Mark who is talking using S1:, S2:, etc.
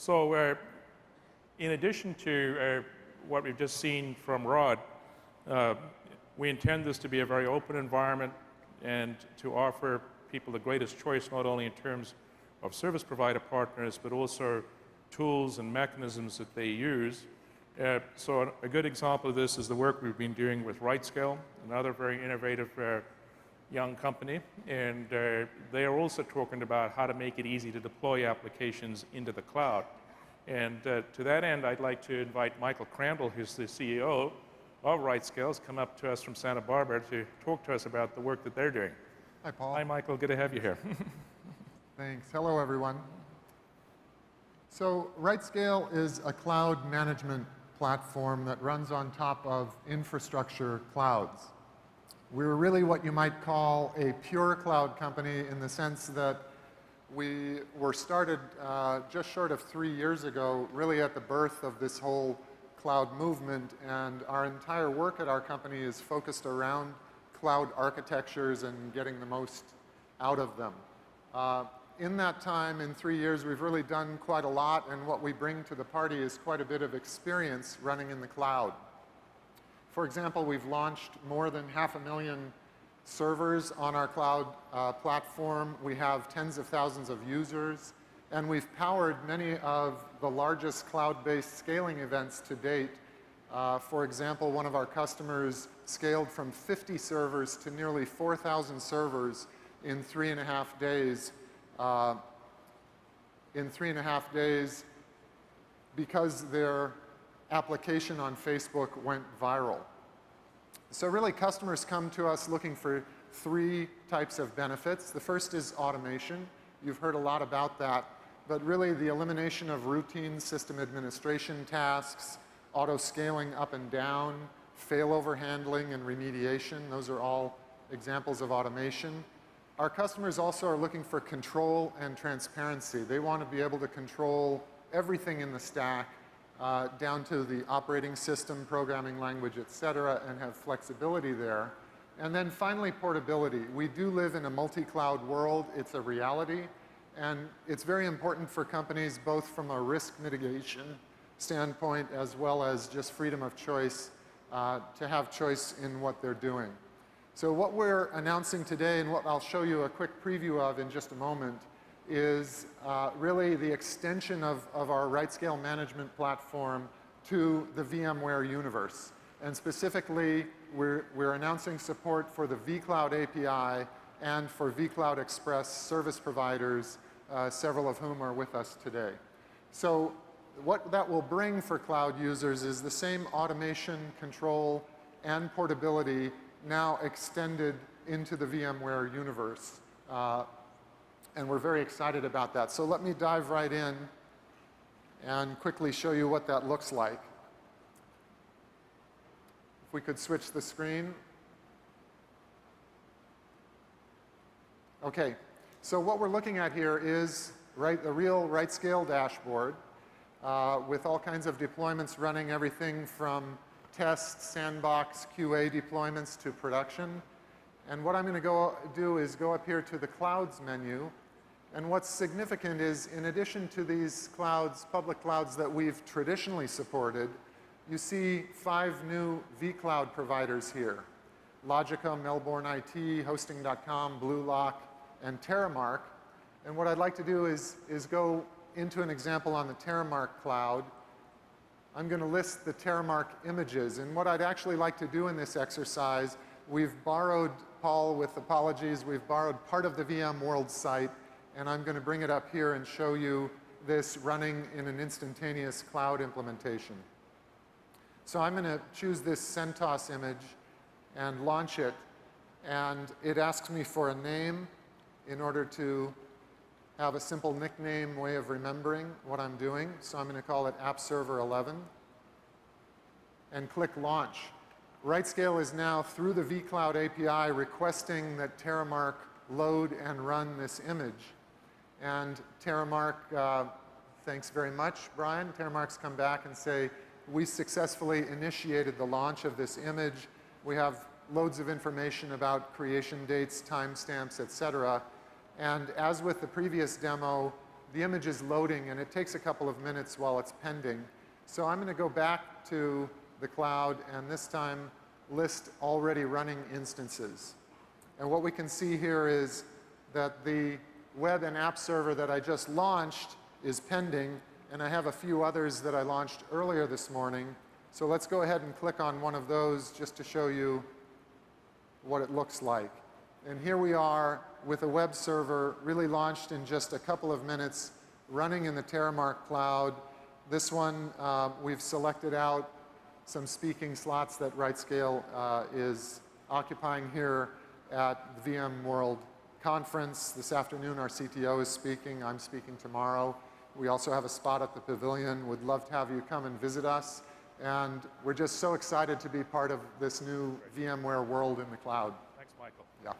S1: So in addition to what we've just seen from Rod, we intend this to be a very open environment and to offer people the greatest choice, not only in terms of service provider partners, but also tools and mechanisms that they use. So a good example of this is the work we've been doing with RightScale, another very innovative young company. And they are also talking about how to make it easy to deploy applications into the cloud. And to that end, I'd like to invite Michael Crandell, who's the CEO of RightScale, to come up to us from Santa Barbara to talk to us about the work that they're doing.
S2: Hi, Paul.
S1: Hi, Michael. Good to have you here.
S2: Thanks. Hello, everyone. So RightScale is a cloud management platform that runs on top of infrastructure clouds. We're really what you might call a pure cloud company in the sense that we were started just short of 3 years ago, really at the birth of this whole cloud movement, and our entire work at our company is focused around cloud architectures and getting the most out of them. In that time, in 3 years, we've really done quite a lot, and what we bring to the party is quite a bit of experience running in the cloud. For example, we've launched more than 500,000 servers on our cloud platform. We have tens of thousands of users, and we've powered many of the largest cloud-based scaling events to date. For example, one of our customers scaled from 50 servers to nearly 4,000 servers in 3.5 days. Because their application on Facebook went viral. So really, customers come to us looking for 3 types of benefits. The first is automation. You've heard a lot about that, but really the elimination of routine system administration tasks, auto-scaling up and down, failover handling and remediation. Those are all examples of automation. Our customers also are looking for control and transparency. They want to be able to control everything in the stack, down to the operating system, programming language, et cetera, and have flexibility there. And then finally, portability. We do live in a multi-cloud world. It's a reality. And it's very important for companies, both from a risk mitigation standpoint as well as just freedom of choice, to have choice in what they're doing. So what we're announcing today, and what I'll show you a quick preview of in just a moment, is really the extension of our RightScale management platform to the VMware universe. And specifically, we're announcing support for the vCloud API and for vCloud Express service providers, several of whom are with us today. So what that will bring for cloud users is the same automation, control, and portability now extended into the VMware universe. And we're very excited about that. So let me dive right in and quickly show you what that looks like. If we could switch the screen. Okay, so what we're looking at here is the real RightScale dashboard with all kinds of deployments running, everything from test, sandbox, QA deployments to production. And what I'm going to do is go up here to the Clouds menu. And what's significant is, in addition to these clouds, public clouds that we've traditionally supported, you see 5 new vCloud providers here: Logica, Melbourne IT, Hosting.com, BlueLock, and Terramark. And what I'd like to do is go into an example on the Terramark cloud. I'm going to list the Terramark images. And what I'd actually like to do in this exercise, we've borrowed, Paul, with apologies, we've borrowed part of the VMworld site, and I'm going to bring it up here and show you this running in an instantaneous cloud implementation. So I'm going to choose this CentOS image and launch it. And it asks me for a name in order to have a simple nickname way of remembering what I'm doing. So I'm going to call it App Server 11 and click Launch. RightScale is now, through the vCloud API, requesting that Terramark load and run this image. And Terramark, thanks very much, Brian. Terramark's come back and say, we successfully initiated the launch of this image. We have loads of information about creation dates, timestamps, et cetera. And as with the previous demo, the image is loading, and it takes a couple of minutes while it's pending. So I'm going to go back to the cloud, and this time list already running instances. And what we can see here is that the web and app server that I just launched is pending, and I have a few others that I launched earlier this morning. So let's go ahead and click on one of those just to show you what it looks like. And here we are with a web server really launched in just a couple of minutes, running in the Terramark cloud. This one, we've selected out some speaking slots that RightScale is occupying here at the VMworld conference. This afternoon, our CTO is speaking. I'm speaking tomorrow. We also have a spot at the pavilion. Would love to have you come and visit us. And we're just so excited to be part of this new VMware world in the cloud.
S1: Thanks, Michael.
S2: Yeah.